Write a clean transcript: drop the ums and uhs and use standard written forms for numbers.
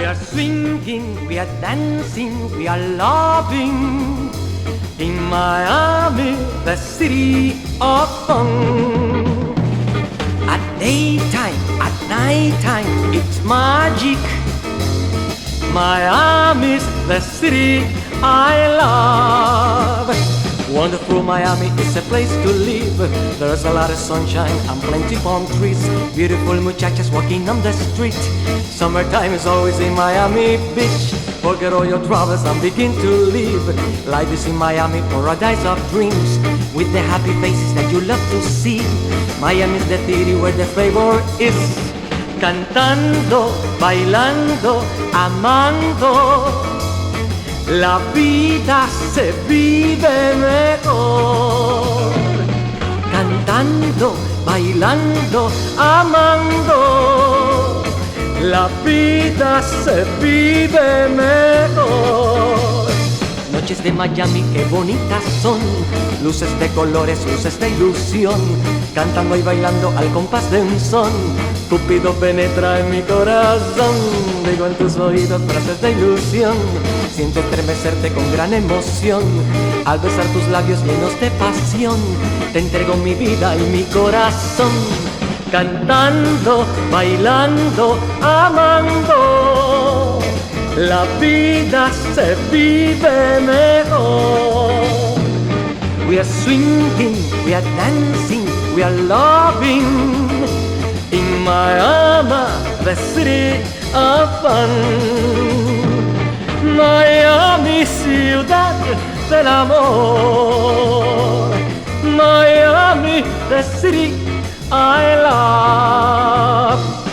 We are swinging, we are dancing, we are loving in Miami, the city of fun. At daytime, at nighttime, it's magic. Miami's the city I love. Wonderful Miami is a place to live. There's a lot of sunshine and plenty palm trees. Beautiful muchachas walking on the street. Summertime is always in Miami Beach. Forget all your troubles and begin to live. Life is in Miami, paradise of dreams, with the happy faces that you love to see. Miami is the city where the flavor is. Cantando, bailando, amando, la vida se vive mejor. Cantando, bailando, amando, la vida se vive mejor. Noches de Miami, qué bonitas son. Luces de colores, luces de ilusión. Cantando y bailando al compás de un son. Cupido penetra en mi corazón. Digo en tus oídos frases de ilusión. Siento estremecerte con gran emoción. Al besar tus labios llenos de pasión, te entrego mi vida y mi corazón. Cantando, bailando, amando, la vida se vive mejor. We are swinging, we are dancing, we are loving in Miami, the city of fun. Miami, ciudad del amor. Miami, the city I love.